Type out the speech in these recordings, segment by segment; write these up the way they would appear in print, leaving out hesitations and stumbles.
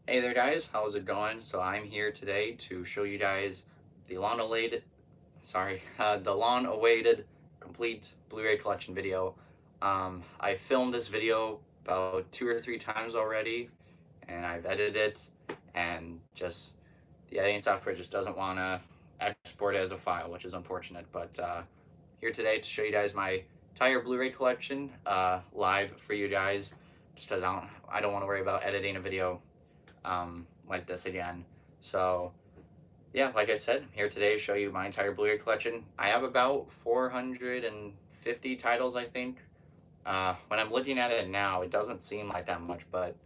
Hey there guys, how's it going? So I'm here today to show you guys the the long-awaited complete Blu-ray collection video. I filmed this video about 2 or 3 times already, and I've edited it, and just the editing software just doesn't want to export it as a file, which is unfortunate. But here today to show you guys my entire Blu-ray collection live for you guys, just because I don't want to worry about editing a video like this again. So yeah, like I said, I'm here today to show you my entire Blu-ray collection. I have about 450 titles, I think. When I'm looking at it now, it doesn't seem like that much, but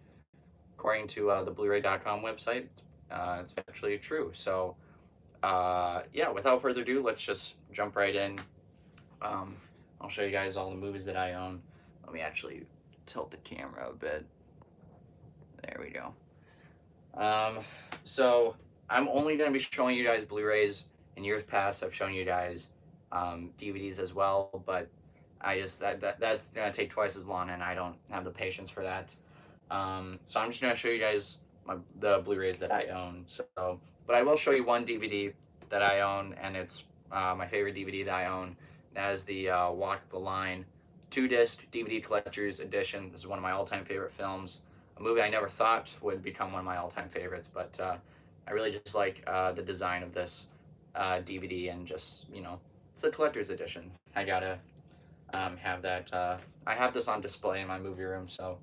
according to the Blu-ray.com website, it's actually true. So yeah, without further ado, let's just jump right in. I'll show you guys all the movies that I own. Let me actually tilt the camera a bit. There we go. So I'm only going to be showing you guys Blu-rays. In years past, I've shown you guys DVDs as well, but that's going to take twice as long, and I don't have the patience for that. So I'm just going to show you guys the Blu-rays that I own. But I will show you one DVD that I own, and it's my favorite DVD that I own. That is the Walk the Line 2-disc DVD Collector's Edition. This is one of my all-time favorite films. A movie I never thought would become one of my all-time favorites, but I really just like the design of this DVD, and just, it's the collector's edition. I gotta have that. I have this on display in my movie room, so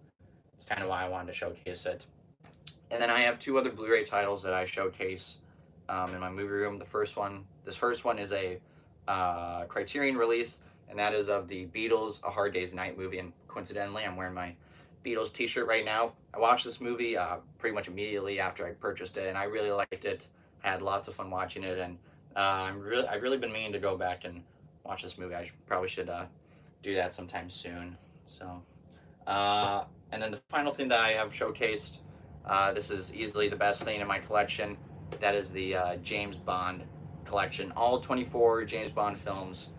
it's kind of why I wanted to showcase it. And then I have two other Blu-ray titles that I showcase in my movie room. This first one is a Criterion release, and that is of the Beatles' A Hard Day's Night movie, and coincidentally, I'm wearing my Beatles t-shirt right now. I watched this movie pretty much immediately after I purchased it, and I really liked it. I had lots of fun watching it, and I've really been meaning to go back and watch this movie. Probably should do that sometime soon. So, and then the final thing that I have showcased, this is easily the best thing in my collection. That is the James Bond collection. All 24 James Bond films,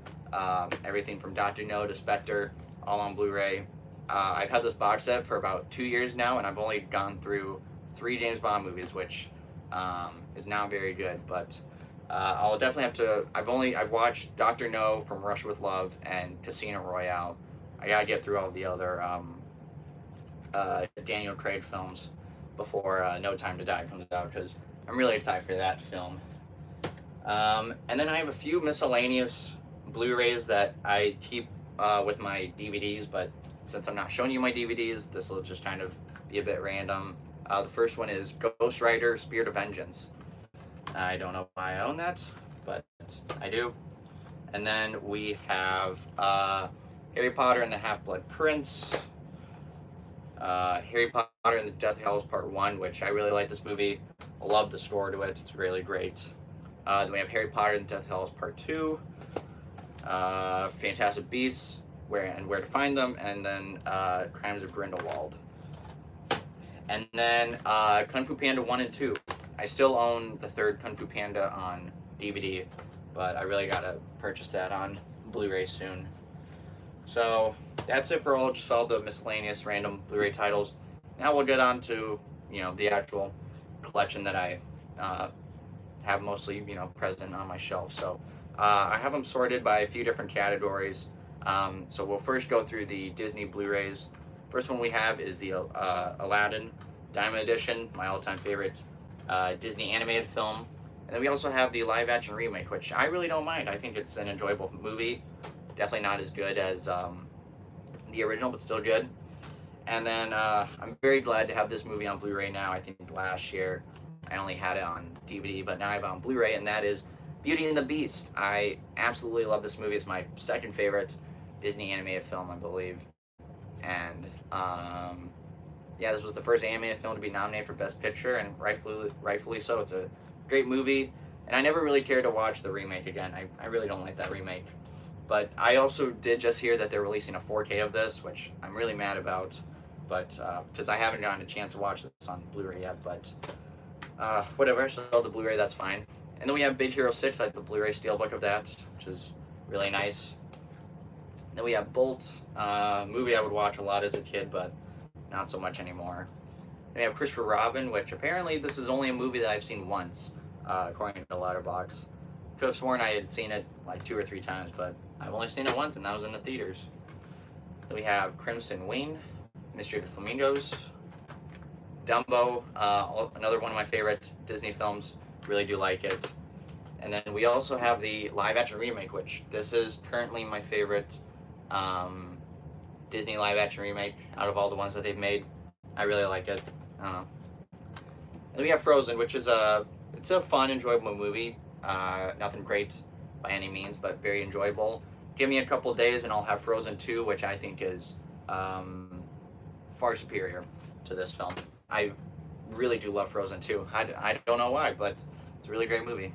everything from Dr. No to Spectre, all on Blu-ray. I've had this box set for about 2 years now, and I've only gone through 3 James Bond movies, which is not very good. But I'll definitely have to. I've watched Dr. No, From Russia with Love, and Casino Royale. I gotta get through all the other Daniel Craig films before No Time to Die comes out, because I'm really excited for that film. And then I have a few miscellaneous Blu-rays that I keep with my DVDs, but since I'm not showing you my DVDs, this will just kind of be a bit random. The first one is Ghost Rider: Spirit of Vengeance. I don't know why I own that, but I do. And then we have Harry Potter and the Half-Blood Prince, Harry Potter and the Deathly Hallows Part 1, which I really like this movie. I love the score to it. It's really great. Then we have Harry Potter and the Deathly Hallows Part 2, Fantastic Beasts, Where to Find Them, and then Crimes of Grindelwald. And then Kung Fu Panda 1 and 2. I still own the third Kung Fu Panda on DVD, but I really gotta purchase that on Blu-ray soon. So that's it for all the miscellaneous random Blu-ray titles. Now we'll get on to the actual collection that I have mostly present on my shelf. So I have them sorted by a few different categories. So we'll first go through the Disney Blu-rays. First one we have is the Aladdin Diamond Edition, my all-time favorite Disney animated film. And then we also have the live-action remake, which I really don't mind. I think it's an enjoyable movie. Definitely not as good as the original, but still good. And then I'm very glad to have this movie on Blu-ray now. I think last year I only had it on DVD, but now I have it on Blu-ray, and that is Beauty and the Beast. I absolutely love this movie. It's my second favorite Disney animated film, I believe. And yeah, this was the first animated film to be nominated for Best Picture, and rightfully so. It's a great movie, and I never really cared to watch the remake again. I really don't like that remake. But I also did just hear that they're releasing a 4K of this, which I'm really mad about, but because I haven't gotten a chance to watch this on Blu-ray yet. But whatever, so the Blu-ray, that's fine. And then we have Big Hero 6, I have the Blu-ray steelbook of that, which is really nice. Then we have Bolt, movie I would watch a lot as a kid, but not so much anymore. We have Christopher Robin, which apparently this is only a movie that I've seen once, according to Letterboxd. Could have sworn I had seen it like 2 or 3 times, but I've only seen it once, and that was in the theaters. Then we have Crimson Wing, Mystery of the Flamingos, Dumbo, another one of my favorite Disney films. Really do like it. And then we also have the live-action remake, which this is currently my favorite Disney live-action remake out of all the ones that they've made. I really like it. I don't know. And then we have Frozen, which is it's a fun, enjoyable movie. Nothing great by any means, but very enjoyable. Give me a couple days and I'll have Frozen 2, which I think is far superior to this film. I really do love Frozen 2. I don't know why, but it's a really great movie.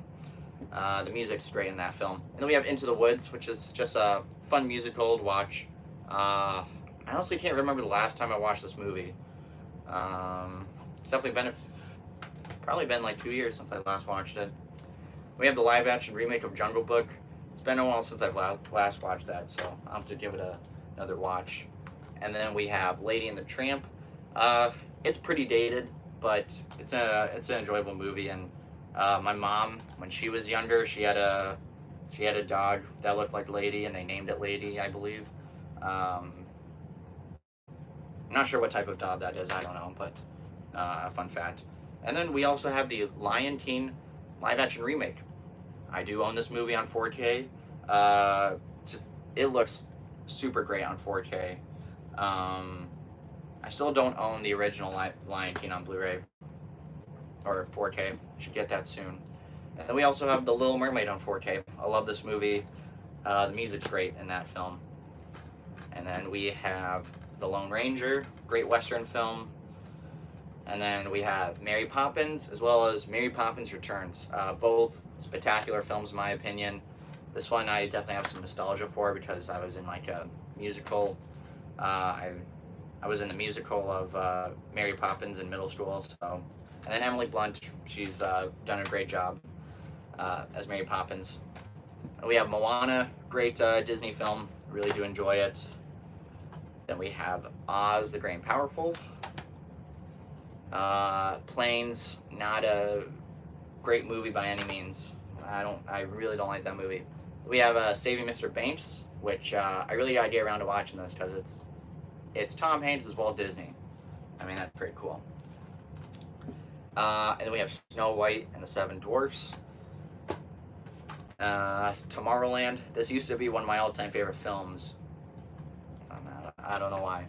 The music's great in that film. And then we have Into the Woods, which is just a fun musical to watch. I honestly can't remember the last time I watched this movie. It's definitely probably been like 2 years since I last watched it. We have the live-action remake of Jungle Book. It's been a while since I've last watched that, so I'll have to give it another watch. And then we have Lady and the Tramp. It's pretty dated, but it's an enjoyable movie. And my mom, when she was younger, she had a dog that looked like Lady, and they named it Lady, I believe. I'm not sure what type of dog that is. I don't know, but a fun fact. And then we also have the Lion King live-action remake. I do own this movie on 4K. It looks super great on 4K. I still don't own the original Lion King on Blu-ray or 4K. Should get that soon. And then we also have The Little Mermaid on 4K. I love this movie. The music's great in that film. And then we have The Lone Ranger, great Western film. And then we have Mary Poppins, as well as Mary Poppins Returns. Both spectacular films, in my opinion. This one I definitely have some nostalgia for because I was in like a musical. I was in the musical of Mary Poppins in middle school. So, and then Emily Blunt, she's done a great job as Mary Poppins. And we have Moana, great Disney film. Really do enjoy it. Then we have Oz the Great and Powerful. Planes, not a great movie by any means. I really don't like that movie. We have Saving Mr. Banks, which I really gotta get around to watching this because it's Tom Hanks as Walt Disney. I mean, that's pretty cool. And then we have Snow White and the Seven Dwarfs. Tomorrowland. This used to be one of my all-time favorite films. I don't know why.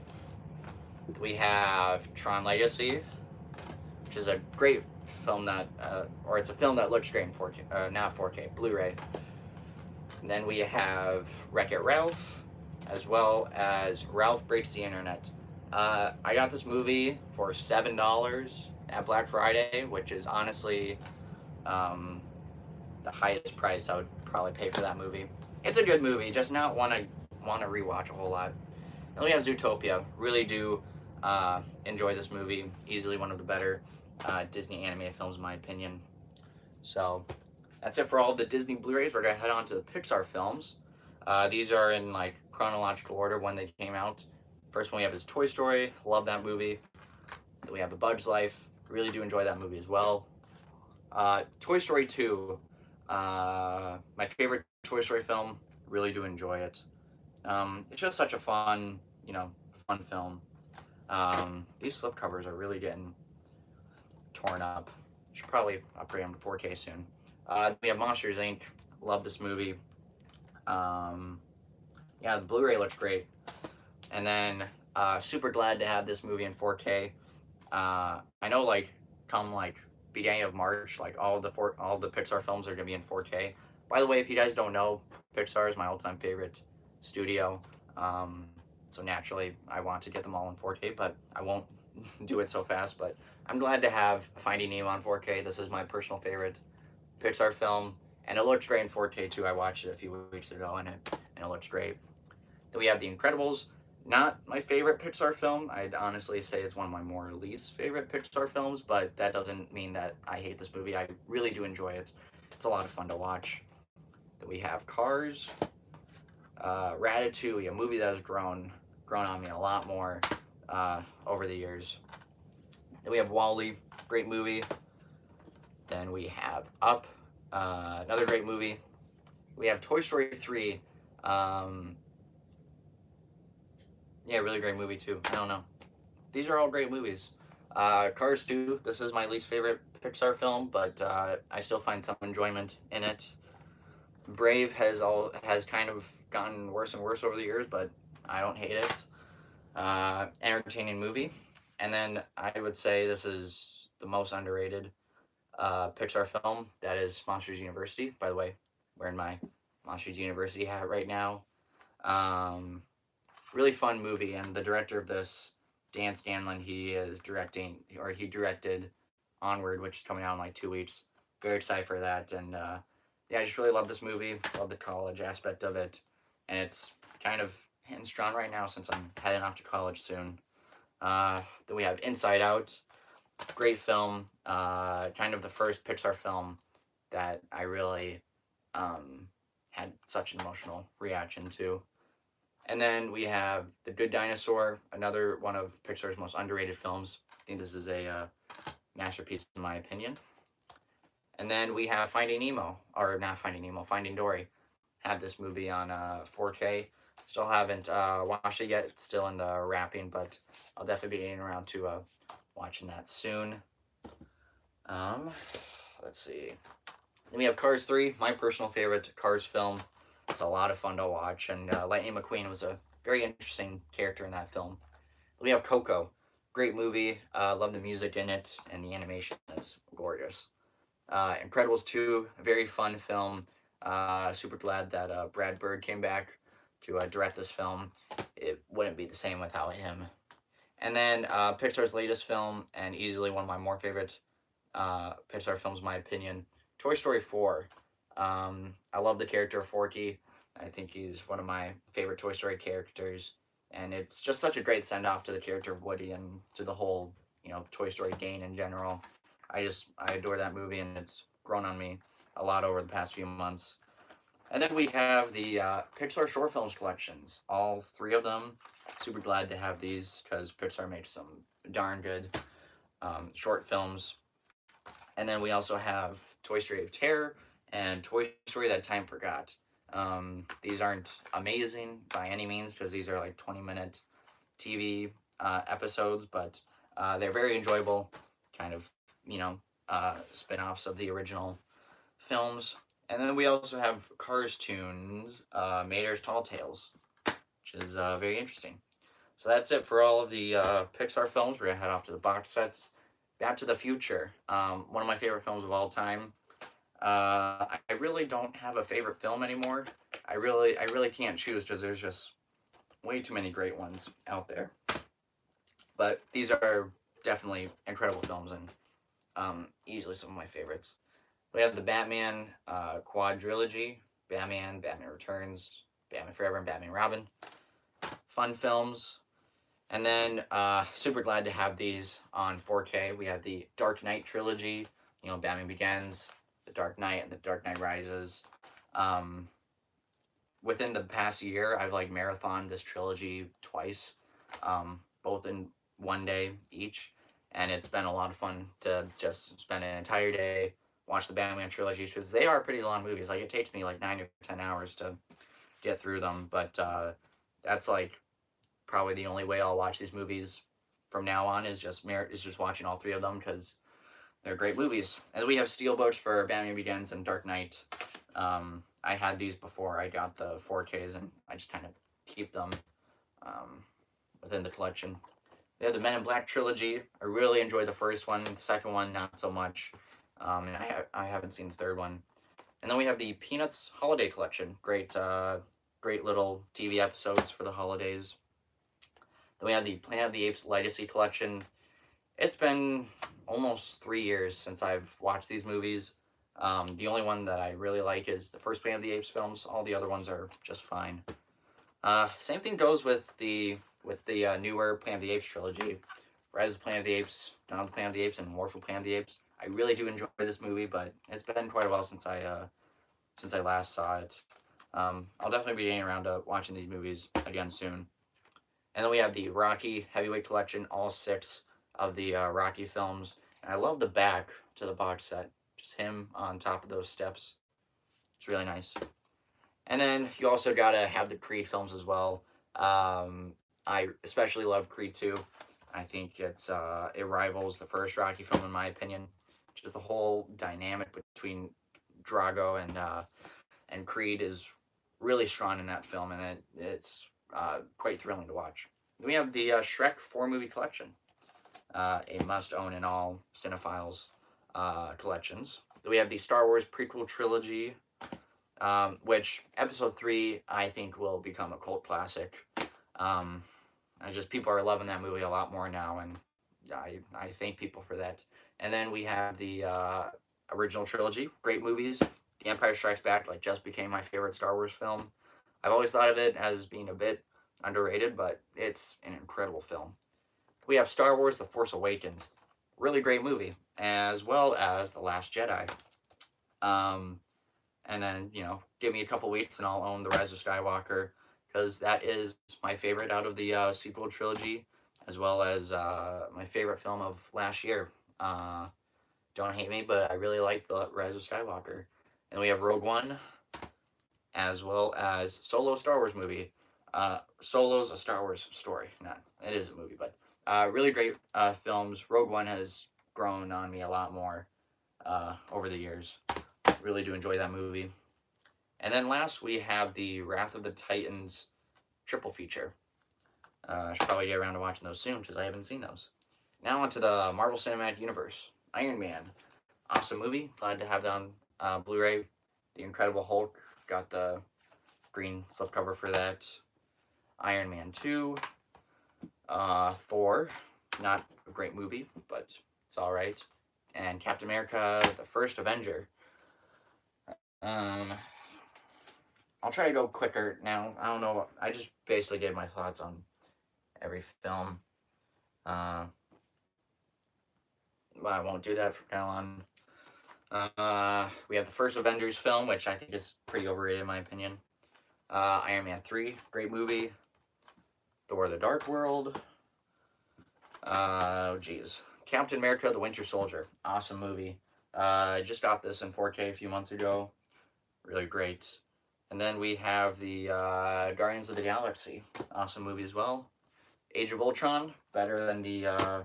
We have Tron Legacy, which is a great film that, or it's a film that looks great in 4K, not 4K, Blu-ray. And then we have Wreck-It Ralph, as well as Ralph Breaks the Internet. I got this movie for $7 at Black Friday, which is honestly the highest price I would probably pay for that movie. It's a good movie, just not want to rewatch a whole lot. And we have Zootopia. Really do enjoy this movie. Easily one of the better Disney animated films, in my opinion. So that's it for all the Disney Blu-rays. We're gonna head on to the Pixar films. These are in like chronological order when they came out. First one we have is Toy Story. Love that movie. Then we have A Bug's Life. Really do enjoy that movie as well. Toy Story 2. My favorite Toy Story film. Really do enjoy it. It's just such a fun film. These slipcovers are really getting torn up. Should probably upgrade them to 4K soon. We have Monsters Inc. Love this movie. Yeah, the Blu-ray looks great. And then super glad to have this movie in 4K. I know like come like beginning of March, like all the Pixar films are gonna be in 4K. By the way, if you guys don't know, Pixar is my all-time favorite studio. So naturally, I want to get them all in 4K, but I won't do it so fast. But I'm glad to have Finding Nemo on 4K. This is my personal favorite Pixar film, and it looks great in 4K too. I watched it a few weeks ago, and it looks great. Then we have The Incredibles. Not my favorite Pixar film. I'd honestly say it's one of my more least favorite Pixar films, but that doesn't mean that I hate this movie. I really do enjoy it. It's a lot of fun to watch. Then we have Cars. Ratatouille, a movie that has grown on me a lot more over the years. Then we have Wall-E, great movie. Then we have Up, another great movie. We have Toy Story 3. Um, yeah, really great movie too. I don't know. These are all great movies. Cars 2. This is my least favorite Pixar film, but I still find some enjoyment in it. Brave has kind of gotten worse and worse over the years, but I don't hate it. Entertaining movie. And then I would say this is the most underrated Pixar film. That is Monsters University. By the way, wearing my Monsters University hat right now. Um, Really fun movie, and the director of this, Dan Scanlon, he directed Onward, which is coming out in like 2 weeks. Very excited for that, and yeah, I just really love this movie. Love the college aspect of it, and it's kind of hitting strong right now since I'm heading off to college soon. Then we have Inside Out, great film. Kind of the first Pixar film that I really had such an emotional reaction to. And then we have The Good Dinosaur, another one of Pixar's most underrated films. I think this is a masterpiece in my opinion. And then we have Finding Nemo, or not Finding Nemo, Finding Dory. Have this movie on 4K. Still haven't watched it yet. It's still in the wrapping, but I'll definitely be getting around to watching that soon. Let's see. Then we have Cars 3, my personal favorite Cars film. It's a lot of fun to watch, and Lightning McQueen was a very interesting character in that film. We have Coco, great movie. Love the music in it, and the animation is gorgeous. Incredibles 2, very fun film. Super glad that Brad Bird came back to direct this film. It wouldn't be the same without him. And then Pixar's latest film, and easily one of my more favorite Pixar films, in my opinion, Toy Story 4. I love the character of Forky. I think he's one of my favorite Toy Story characters, and it's just such a great send-off to the character of Woody and to the whole, Toy Story gang in general. I adore that movie, and it's grown on me a lot over the past few months. And then we have the Pixar short films collections, all 3 of them. Super glad to have these because Pixar makes some darn good short films. And then we also have Toy Story of Terror and Toy Story That Time Forgot. These aren't amazing by any means because these are like 20-minute TV episodes, but they're very enjoyable, kind of, spin-offs of the original films. And then we also have Cars Tunes, Mater's Tall Tales, which is very interesting. So that's it for all of the Pixar films. We're going to head off to the box sets. Back to the Future, one of my favorite films of all time. I really don't have a favorite film anymore. I really can't choose because there's just way too many great ones out there. But these are definitely incredible films and easily some of my favorites. We have the Batman quadrilogy, Batman Returns, Batman Forever, and Batman Robin. Fun films. And then, super glad to have these on 4K. We have the Dark Knight trilogy, Batman Begins, The Dark Knight, and The Dark Knight Rises. Within the past year, I've marathoned this trilogy twice, both in one day each, and it's been a lot of fun to just spend an entire day, watch the Batman trilogy, because they are pretty long movies. It takes me 9 or 10 hours to get through them, but that's probably the only way I'll watch these movies from now on is just watching all 3 of them because they're great movies. And then we have Steelbooks for Batman Begins and Dark Knight. I had these before I got the 4Ks, and I just kind of keep them within the collection. We have the Men in Black trilogy. I really enjoyed the first one. The second one, not so much. And I haven't seen the third one. And then we have the Peanuts Holiday Collection. Great little TV episodes for the holidays. Then we have the Planet of the Apes Legacy Collection. It's been almost 3 years since I've watched these movies. The only one that I really like is the first Planet of the Apes films. All the other ones are just fine. Same thing goes with the newer Planet of the Apes trilogy. Rise of the Planet of the Apes, Dawn of the Planet of the Apes, and War for Planet of the Apes. I really do enjoy this movie, but it's been quite a while since I last saw it. I'll definitely be getting around to watching these movies again soon. And then we have the Rocky Heavyweight Collection, all 6 of the Rocky films. And I love the back to the box set. Just him on top of those steps. It's really nice. And then you also gotta have the Creed films as well. I especially love Creed 2. I think it rivals the first Rocky film in my opinion. Just the whole dynamic between Drago and Creed is really strong in that film, and it's quite thrilling to watch. Then we have the Shrek 4 movie collection, a must own in all cinephiles collections. Then we have the Star Wars prequel trilogy, which episode 3 I think will become a cult classic. People are loving that movie a lot more now, and I thank people for that. And then we have the original trilogy, great movies. The Empire Strikes Back just became my favorite Star Wars film. I've always thought of it as being a bit underrated, but it's an incredible film. We have Star Wars: The Force Awakens, really great movie, as well as The Last Jedi. Um, and then give me a couple weeks and I'll own The Rise of Skywalker, because that is my favorite out of the sequel trilogy, as well as my favorite film of last year. Don't hate me, but I really like The Rise of Skywalker. And we have Rogue One, as well as Solo, Star Wars movie. Solo's a Star Wars story. Not, it is a movie, but really great films. Rogue One has grown on me a lot more over the years. Really do enjoy that movie. And then last, we have the Wrath of the Titans triple feature. I should probably get around to watching those soon, because I haven't seen those. Now onto the Marvel Cinematic Universe. Iron Man. Awesome movie. Glad to have that on Blu-ray. The Incredible Hulk. Got the green slipcover for that. Iron Man 2. Thor. Not a great movie, but it's alright. And Captain America, the First Avenger. I'll try to go quicker now. I don't know. I just basically gave my thoughts on every film. But I won't do that from now on. We have the first Avengers film, which I think is pretty overrated in my opinion. Iron Man 3, great movie. Thor: The Dark World. Captain America: The Winter Soldier, awesome movie. I just got this in 4K a few months ago. Really great. And then we have the Guardians of the Galaxy, awesome movie as well. Age of Ultron, better than the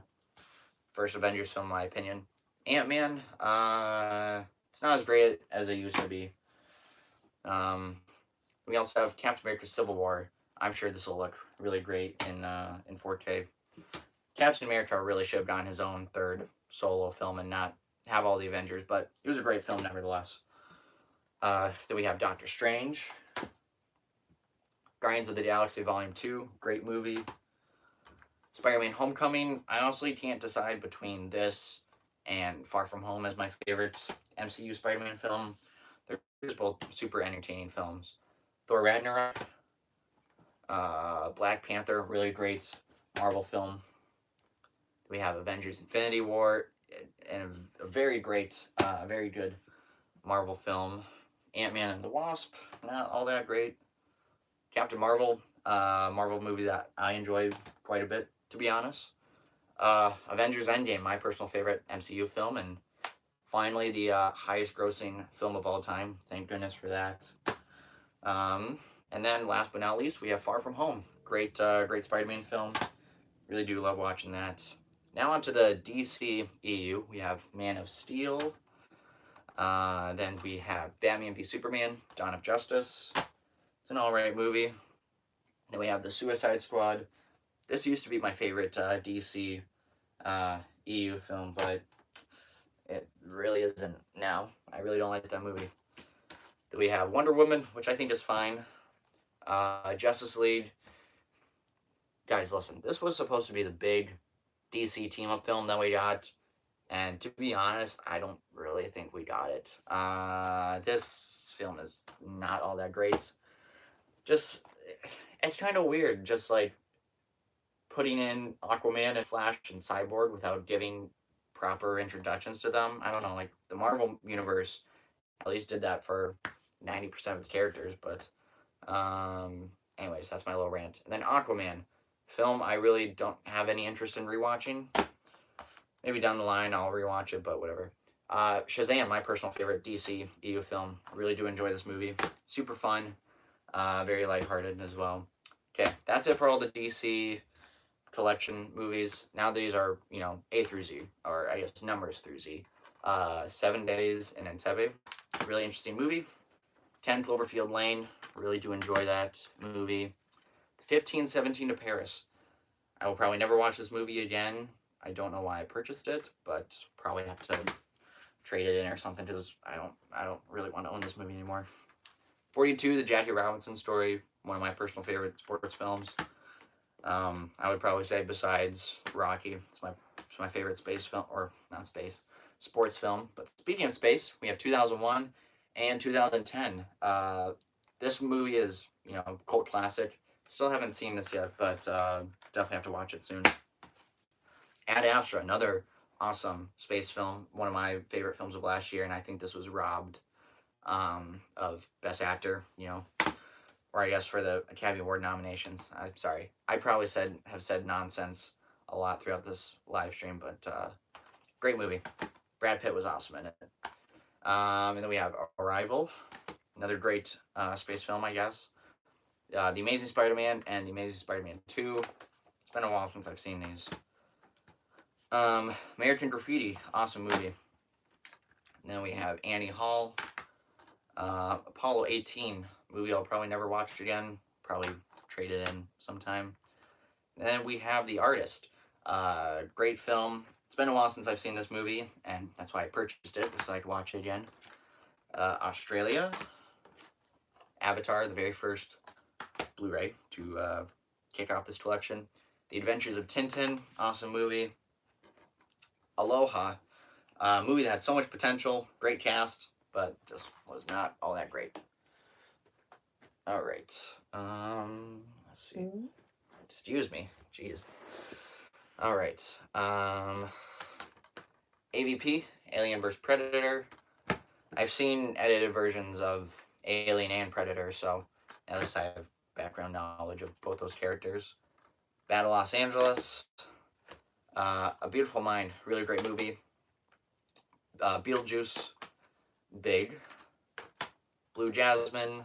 first Avengers film in my opinion. Ant-Man, it's not as great as it used to be. We also have Captain America: Civil War. I'm sure this will look really great in 4K. Captain America really should have gotten his own third solo film and not have all the Avengers, but it was a great film nevertheless. Then we have Doctor Strange. Guardians of the Galaxy Volume 2, great movie. Spider-Man Homecoming, I honestly can't decide between this and Far From Home as my favorite MCU Spider-Man film. They're both super entertaining films. Thor Ragnarok. Black Panther, really great Marvel film. We have Avengers Infinity War, and a very great, very good Marvel film. Ant-Man and the Wasp, not all that great. Captain Marvel, Marvel movie that I enjoyed quite a bit, to be honest. Avengers Endgame, my personal favorite MCU film, and finally the highest grossing film of all time. Thank goodness for that. And then last but not least, we have Far From Home. Great Spider-Man film. Really do love watching that. Now onto the DC EU. We have Man of Steel. Then we have Batman v Superman, Dawn of Justice. It's an alright movie. Then we have The Suicide Squad. This used to be my favorite DC EU film, but it really isn't now. I really don't like that movie. Then we have Wonder Woman, which I think is fine. Justice League. Guys, listen, this was supposed to be the big DC team-up film that we got, and to be honest, I don't really think we got it. This film is not all that great. Just, it's kind of weird, just like putting in Aquaman and Flash and Cyborg without giving proper introductions to them. I don't know, like the Marvel universe at least did that for 90% of its characters, but anyways, that's my little rant. And then Aquaman, film I really don't have any interest in rewatching. Maybe down the line I'll rewatch it, but whatever. Shazam, my personal favorite DC EU film. Really do enjoy this movie. Super fun, very lighthearted as well. Okay, that's it for all the DC collection movies. Now these are, A through Z, or I guess numbers through Z. 7 Days in Entebbe, really interesting movie. 10 Cloverfield Lane, really do enjoy that movie. 1517 to Paris. I will probably never watch this movie again. I don't know why I purchased it, but probably have to trade it in or something because I don't really want to own this movie anymore. 42, the Jackie Robinson story, one of my personal favorite sports films. I would probably say besides Rocky, it's my favorite space film, or not space, sports film. But speaking of space, we have 2001 and 2010. This movie is, cult classic. Still haven't seen this yet, but definitely have to watch it soon. Ad Astra, another awesome space film, one of my favorite films of last year, and I think this was robbed of Best Actor, or I guess for the Academy Award nominations. I'm sorry. I probably have said nonsense a lot throughout this live stream, but great movie. Brad Pitt was awesome in it. And then we have Arrival, another great space film, I guess. The Amazing Spider-Man and The Amazing Spider-Man 2. It's been a while since I've seen these. American Graffiti, awesome movie. And then we have Annie Hall. Apollo 18, movie I'll probably never watch again. Probably trade it in sometime. And then we have The Artist. Great film. It's been a while since I've seen this movie, and that's why I purchased it, so I could watch it again. Australia. Avatar, the very first Blu-ray to kick off this collection. The Adventures of Tintin, awesome movie. Aloha, movie that had so much potential, great cast, but just was not all that great. All right. Let's see. Excuse me. Jeez. All right. AVP, Alien vs. Predator. I've seen edited versions of Alien and Predator, so at least I have background knowledge of both those characters. Battle Los Angeles. A Beautiful Mind, really great movie. Beetlejuice, big. Blue Jasmine.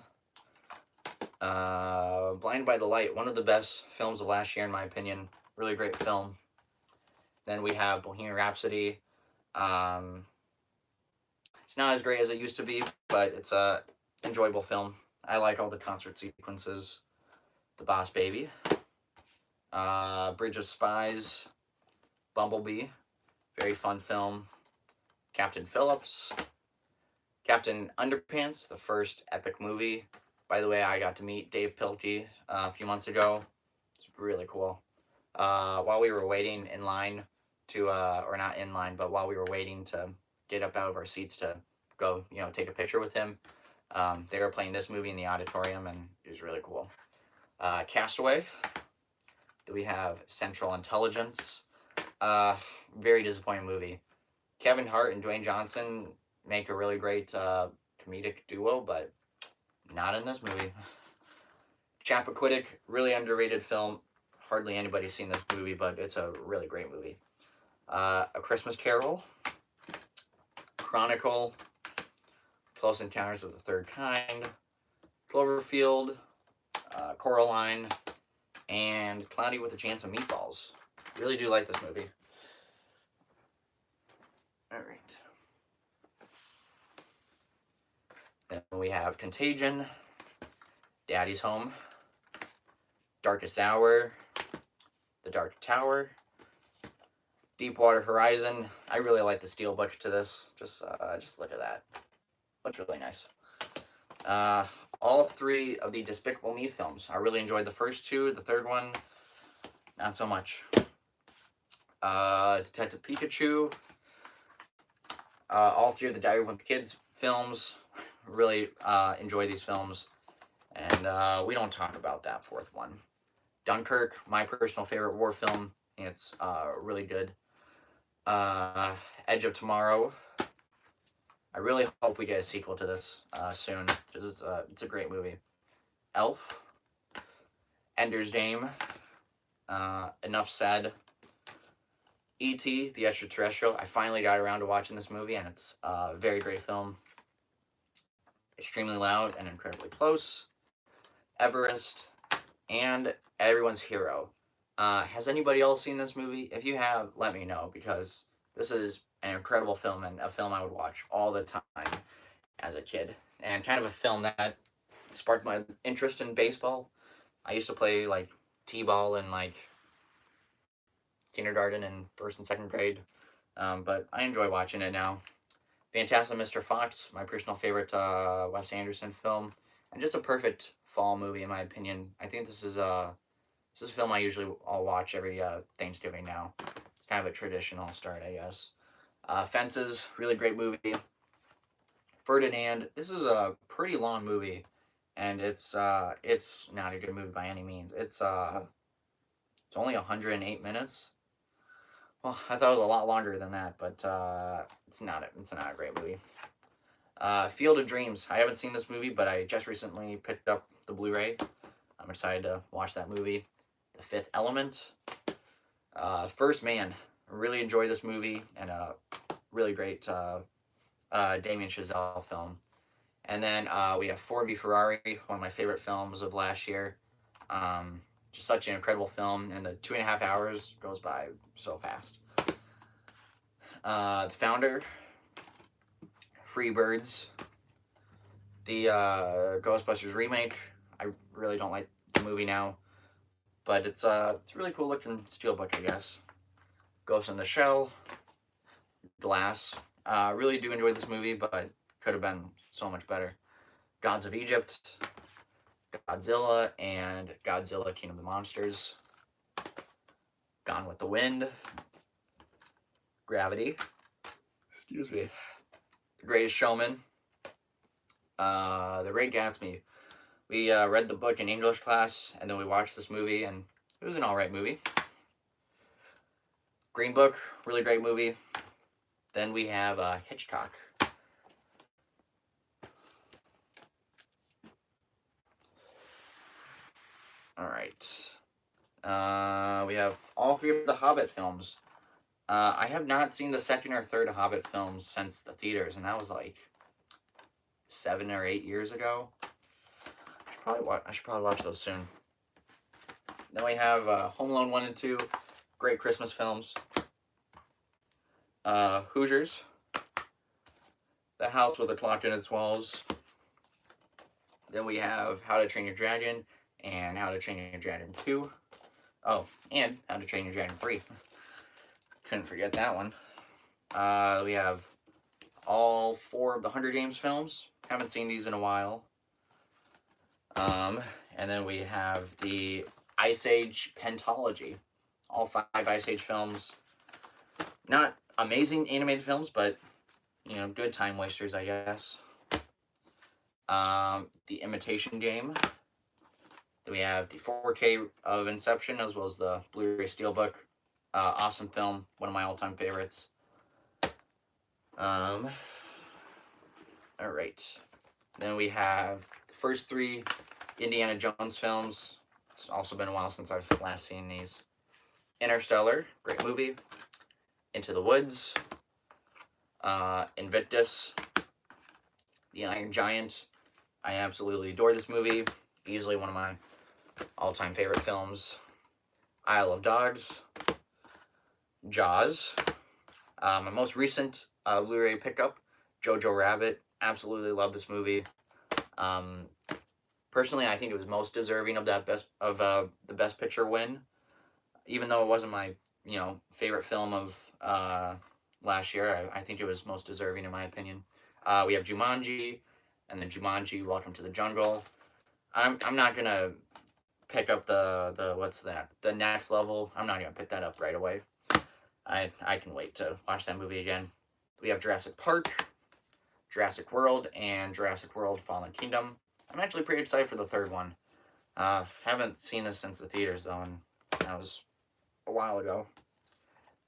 Blinded by the Light, one of the best films of last year in my opinion. Really great film. Then we have Bohemian Rhapsody. It's not as great as it used to be, but it's a enjoyable film. I like all the concert sequences. The Boss Baby. Bridge of Spies. Bumblebee, very fun film. Captain Phillips. Captain Underpants, the first epic movie. By the way, I got to meet Dave Pilkey a few months ago. It's really cool. While we were waiting in line to, or not in line, but while we were waiting to get up out of our seats to go, take a picture with him, they were playing this movie in the auditorium, and it was really cool. Castaway. We have Central Intelligence. Very disappointing movie. Kevin Hart and Dwayne Johnson make a really great comedic duo, but not in this movie. Chappaquiddick, really underrated film. Hardly anybody's seen this movie, but it's a really great movie. A Christmas Carol. Chronicle. Close Encounters of the Third Kind. Cloverfield. Coraline. And Cloudy with a Chance of Meatballs. Really do like this movie. All right. Then we have Contagion, Daddy's Home, Darkest Hour, The Dark Tower, Deepwater Horizon. I really like the steelbook to this. Just look at that. Looks really nice. All three of the Despicable Me films. I really enjoyed the first two. The third one, not so much. Detective Pikachu. All three of the Diary of Wimpy Kids films. Really enjoy these films. And we don't talk about that fourth one. Dunkirk, my personal favorite war film. It's really good. Edge of Tomorrow. I really hope we get a sequel to this soon. It's a great movie. Elf. Ender's Game. Enough Said. E.T. the Extraterrestrial. I finally got around to watching this movie, and it's a very great film. Extremely loud and incredibly close. Everest, and everyone's hero. Has anybody else seen this movie? If you have, let me know, because this is an incredible film and a film I would watch all the time as a kid, and kind of a film that sparked my interest in baseball. I used to play like t-ball in like kindergarten and first and second grade, but I enjoy watching it now. Fantastic Mr. Fox, my personal favorite Wes Anderson film, and just a perfect fall movie in my opinion. I think this is a film I'll watch every Thanksgiving now. It's kind of a tradition I'll start, I guess. Fences, really great movie. Ferdinand, this is a pretty long movie, and it's not a good movie by any means. It's only 108 minutes. Well, I thought it was a lot longer than that, but it's not a great movie. Field of Dreams. I haven't seen this movie, but I just recently picked up the Blu-ray. I'm excited to watch that movie. The Fifth Element. First Man. Really enjoyed this movie, and a really great Damien Chazelle film. And then we have Ford v Ferrari, one of my favorite films of last year. Just such an incredible film, and the 2.5 hours goes by so fast. The Founder, Freebirds, the Ghostbusters remake. I really don't like the movie now, but it's a really cool looking steelbook, I guess. Ghost in the Shell, Glass. Really do enjoy this movie, but could have been so much better. Gods of Egypt, Godzilla, and Godzilla King of the Monsters. Gone with the Wind, Gravity, excuse me, The Greatest Showman, The Great Gatsby. We read the book in English class, and then we watched this movie, and it was an alright movie. Green Book, really great movie. Then we have Hitchcock. Alright. We have all three of the Hobbit films. I have not seen the second or third Hobbit films since the theaters, and that was like 7 or 8 years ago. I should probably watch those soon. Then we have Home Alone 1 and 2, great Christmas films. Hoosiers, The House with a Clock in Its Walls. Then we have How to Train Your Dragon and How to Train Your Dragon 2. Oh, and How to Train Your Dragon 3. Couldn't forget that one. We have all 4 of the Hunger Games films. Haven't seen these in a while. And then we have the Ice Age Pentology. All 5 Ice Age films. Not amazing animated films, but, you know, good time wasters, I guess. The Imitation Game. Then we have the 4K of Inception, as well as the Blu-ray Steelbook. Awesome film, one of my all-time favorites. Alright. Then we have the first 3 Indiana Jones films. It's also been a while since I've last seen these. Interstellar, great movie. Into the Woods. Invictus. The Iron Giant. I absolutely adore this movie. Easily one of my all-time favorite films. Isle of Dogs. Jaws. My most recent Blu-ray pickup, Jojo Rabbit. Absolutely love this movie. Personally, I think it was most deserving of the Best Picture win, even though it wasn't my favorite film of last year. I think it was most deserving in my opinion. We have Jumanji, and then Jumanji: Welcome to the Jungle. I'm not gonna pick up the what's that? The Next Level. I'm not gonna pick that up right away. I can wait to watch that movie again. We have Jurassic Park, Jurassic World, and Jurassic World Fallen Kingdom. I'm actually pretty excited for the third one. Haven't seen this since the theaters though, and that was a while ago.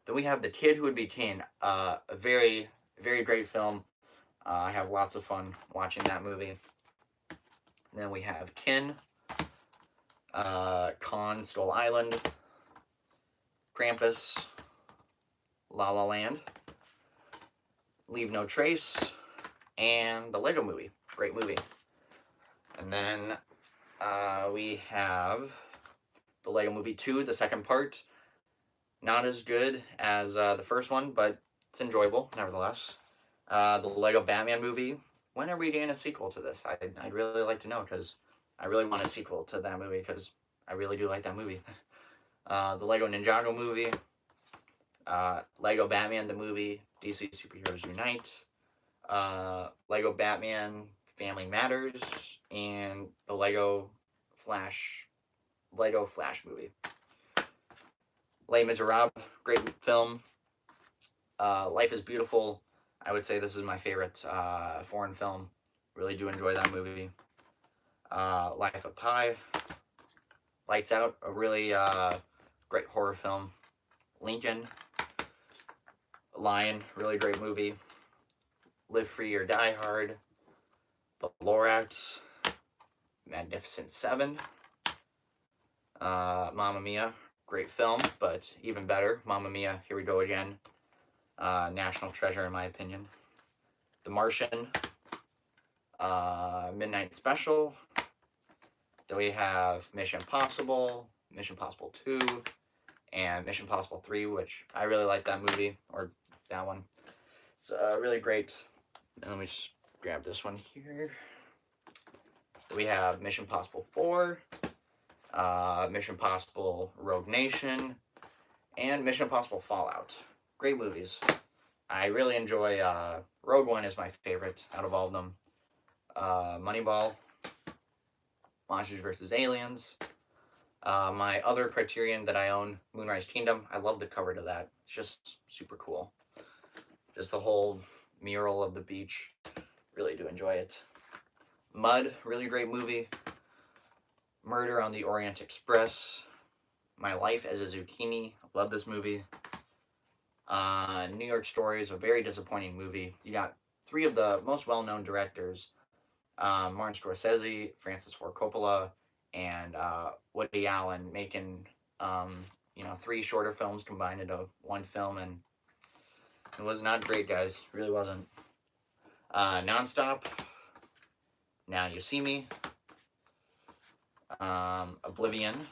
Then we have The Kid Who Would Be King. A very, very great film. I have lots of fun watching that movie. And then we have Kin, Khan, Skull Island, Krampus, La La Land, Leave No Trace, and The Lego Movie. Great movie. And then we have The Lego Movie 2, the second part. Not as good as the first one, but it's enjoyable, nevertheless. The Lego Batman movie. When are we getting a sequel to this? I'd really like to know, because I really want a sequel to that movie, because I really do like that movie. The Lego Ninjago movie. Lego Batman the movie. DC Superheroes Unite. Lego Batman Family Matters. And the Lego Flash movie. Les Miserables, great film. Life is Beautiful. I would say this is my favorite foreign film. Really do enjoy that movie. Life of Pi. Lights Out, a really great horror film. Lincoln. Lion, really great movie. Live Free or Die Hard. The Lorax. Magnificent Seven. Mamma Mia, great film, but even better. Mamma Mia, Here We Go Again. National treasure, in my opinion. The Martian. Midnight Special. Then we have Mission Impossible, Mission Impossible 2, and Mission Impossible 3, which I really like that movie, or that one. It's really great. And let me just grab this one here. We have Mission Impossible 4, Mission Impossible Rogue Nation, and Mission Impossible Fallout. Great movies. I really enjoy, Rogue One is my favorite out of all of them. Moneyball, Monsters vs. Aliens. My other Criterion that I own, Moonrise Kingdom, I love the cover to that. It's just super cool. Just the whole mural of the beach. Really do enjoy it. Mud, really great movie. Murder on the Orient Express. My Life as a Zucchini, love this movie. New York Story is a very disappointing movie. You got three of the most well-known directors. Martin Scorsese, Francis Ford Coppola, and Woody Allen making, three shorter films combined into one film, and it was not great, guys. It really wasn't. Nonstop, Now You See Me, Oblivion,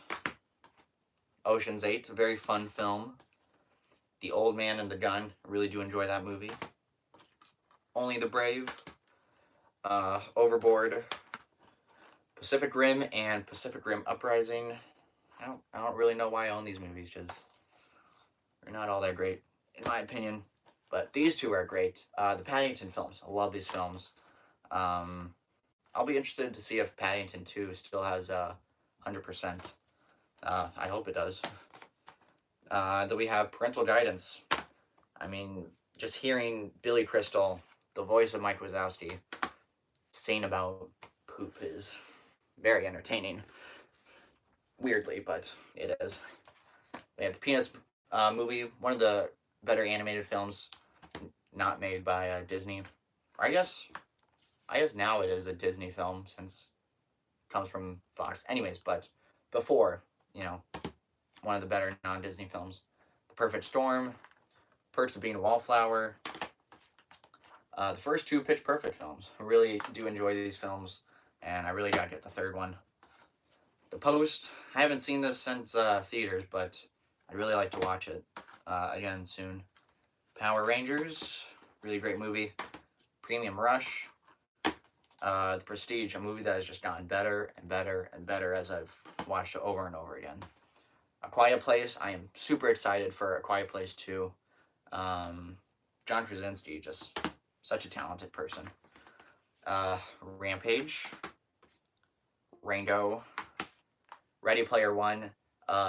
Ocean's 8, a very fun film. The Old Man and the Gun, I really do enjoy that movie. Only the Brave, Overboard, Pacific Rim, and Pacific Rim Uprising. I don't really know why I own these movies, because they're not all that great, in my opinion. But these two are great. The Paddington films, I love these films. I'll be interested to see if Paddington 2 still has 100%. I hope it does. Then we have Parental Guidance. I mean, just hearing Billy Crystal, the voice of Mike Wazowski, saying about poop is very entertaining. Weirdly, but it is. We have the Peanuts movie, one of the better animated films not made by Disney. Or I guess now it is a Disney film, since it comes from Fox. Anyways, but before, one of the better non-Disney films. The Perfect Storm, Perks of Being a Wallflower. The first two Pitch Perfect films. I really do enjoy these films, and I really gotta get the third one. The Post, I haven't seen this since theaters, but I'd really like to watch it again soon. Power Rangers, really great movie. Premium Rush. The Prestige, a movie that has just gotten better and better and better as I've watched it over and over again. A Quiet Place, I am super excited for A Quiet Place 2. John Krasinski, just such a talented person. Rampage. Rango. Ready Player One.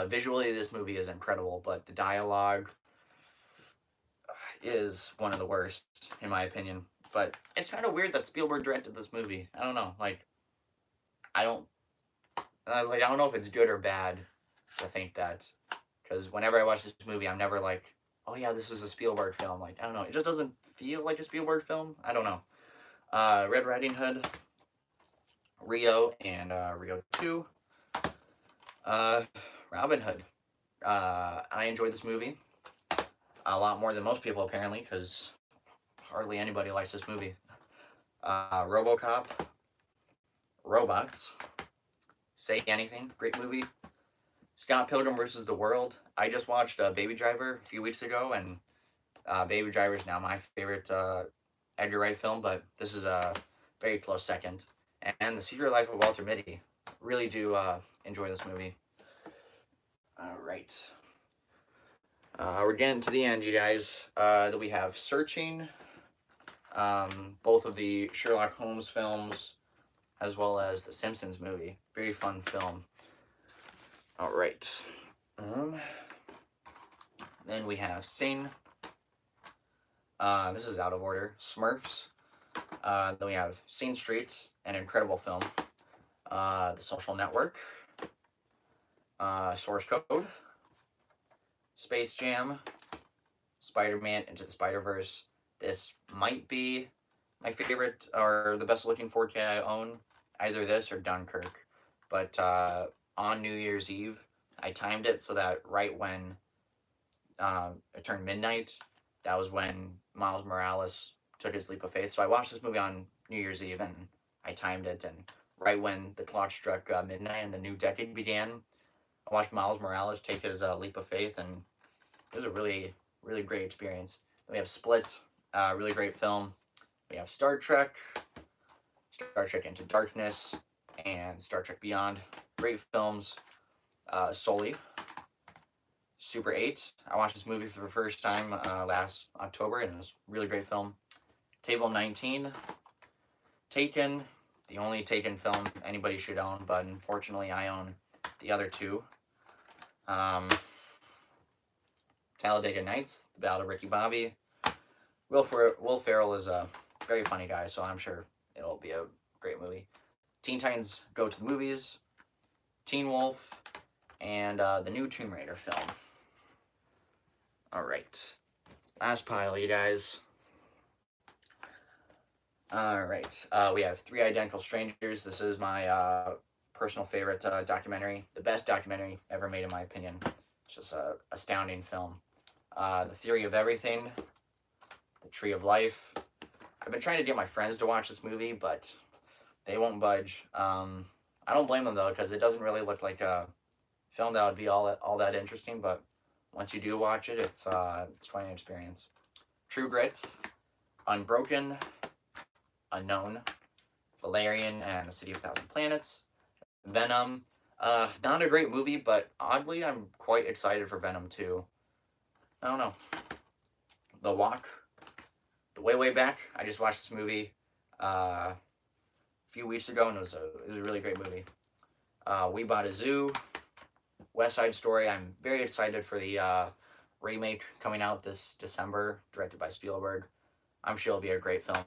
Visually, this movie is incredible, but the dialogue is one of the worst, in my opinion. But it's kind of weird that Spielberg directed this movie. I don't know, I don't know if it's good or bad to think that, because whenever I watch this movie, I'm never like, oh yeah, this is a Spielberg film. I don't know, it just doesn't feel like a Spielberg film. I don't know. Red Riding Hood, Rio, and Rio 2. Robin Hood. I enjoyed this movie. a lot more than most people apparently, because hardly anybody likes this movie. RoboCop, Robots, Say Anything, great movie. Scott Pilgrim versus the World. I just watched Baby Driver a few weeks ago, and Baby Driver is now my favorite Edgar Wright film, but this is a very close second. And The Secret Life of Walter Mitty. Really do enjoy this movie. All right. We're getting to the end, you guys. That we have Searching, both of the Sherlock Holmes films, as well as the Simpsons movie. Very fun film. All right. Then we have Sing. This is out of order. Smurfs. Then we have Scene Street, an incredible film. The Social Network. Source Code. Space Jam. Spider-Man Into the Spider-Verse. This might be my favorite, or the best looking 4K I own. Either this or Dunkirk. But on New Year's Eve, I timed it so that right when it turned midnight, that was when Miles Morales took his leap of faith. So I watched this movie on New Year's Eve, and I timed it, and right when the clock struck midnight and the new decade began, I watched Miles Morales take his leap of faith, and it was a really, really great experience. Then we have Split, really great film. We have Star Trek Into Darkness, and Star Trek Beyond. Great films. Sully, Super 8. I watched this movie for the first time last October, and it was a really great film. Table 19. Taken, the only Taken film anybody should own, but unfortunately I own the other two. Talladega Nights, The Ballad of Ricky Bobby. Will Ferrell is a very funny guy, so I'm sure it'll be a great movie. Teen Titans Go to the Movies. Teen Wolf, and the new Tomb Raider film. Alright. Last pile, you guys. Alright. We have Three Identical Strangers. This is my personal favorite documentary. The best documentary ever made, in my opinion. It's just an astounding film. The Theory of Everything. The Tree of Life. I've been trying to get my friends to watch this movie, but they won't budge. I don't blame them, though, because it doesn't really look like a film that would be all that interesting, but once you do watch it, it's quite an experience. True Grit, Unbroken, Unknown, Valerian and the City of Thousand Planets, Venom. Not a great movie, but oddly, I'm quite excited for Venom 2. I don't know. The Walk, The Way Back. I just watched this movie a few weeks ago, and it was a really great movie. We Bought a Zoo, West Side Story. I'm very excited for the remake coming out this December, directed by Spielberg. I'm sure it'll be a great film.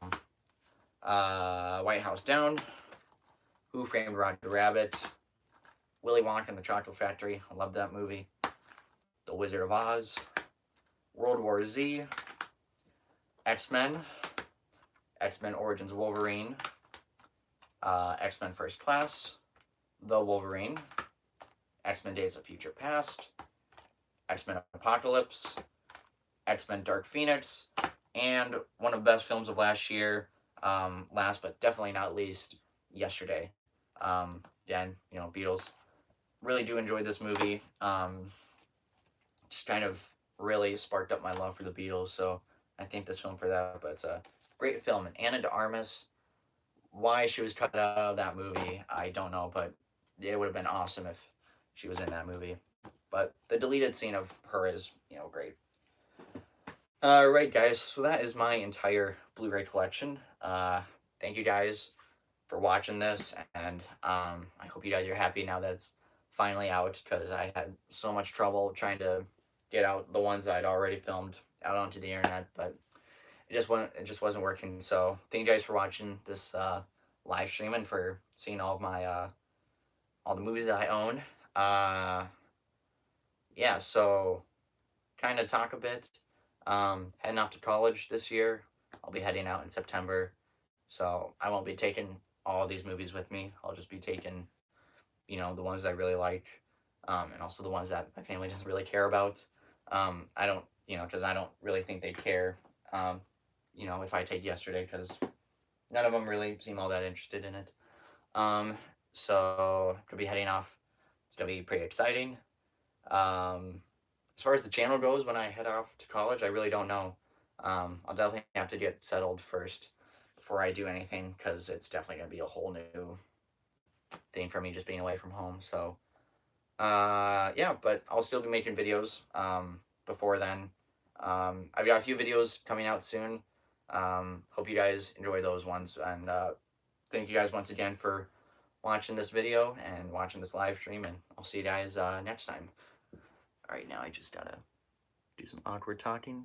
White House Down, Who Framed Roger Rabbit, Willy Wonka and the Chocolate Factory. I love that movie. The Wizard of Oz, World War Z, X-Men, X-Men Origins Wolverine, X-Men First Class, The Wolverine, X-Men Days of Future Past, X-Men Apocalypse, X-Men Dark Phoenix, and one of the best films of last year, last but definitely not least, Yesterday. Again, Beatles. Really do enjoy this movie. Just kind of really sparked up my love for the Beatles, so I thank this film for that. But it's a great film. And Ana de Armas, why she was cut out of that movie, I don't know, but it would have been awesome if she was in that movie. But the deleted scene of her is, great. Right, guys, so that is my entire Blu-ray collection. Thank you guys for watching this, and I hope you guys are happy now that it's finally out, because I had so much trouble trying to get out the ones I'd already filmed out onto the internet, but it just wasn't working. So thank you guys for watching this live stream and for seeing all of my all the movies that I own. Yeah, so kind of talk a bit. Heading off to college this year. I'll be heading out in September, so I won't be taking all of these movies with me. I'll just be taking, the ones I really like, and also the ones that my family doesn't really care about. I don't, you know, because I don't really think they'd care, you know, if I take yesterday, because none of them really seem all that interested in it. Um, so to be heading off, it's gonna be pretty exciting. As far as the channel goes, when I head off to college, I really don't know. I'll definitely have to get settled first before I do anything, because it's definitely gonna be a whole new thing for me just being away from home. So yeah, but I'll still be making videos before then. I've got a few videos coming out soon. Hope you guys enjoy those ones, and thank you guys once again for watching this video and watching this live stream, and I'll see you guys next time. All right, now I just gotta do some awkward talking.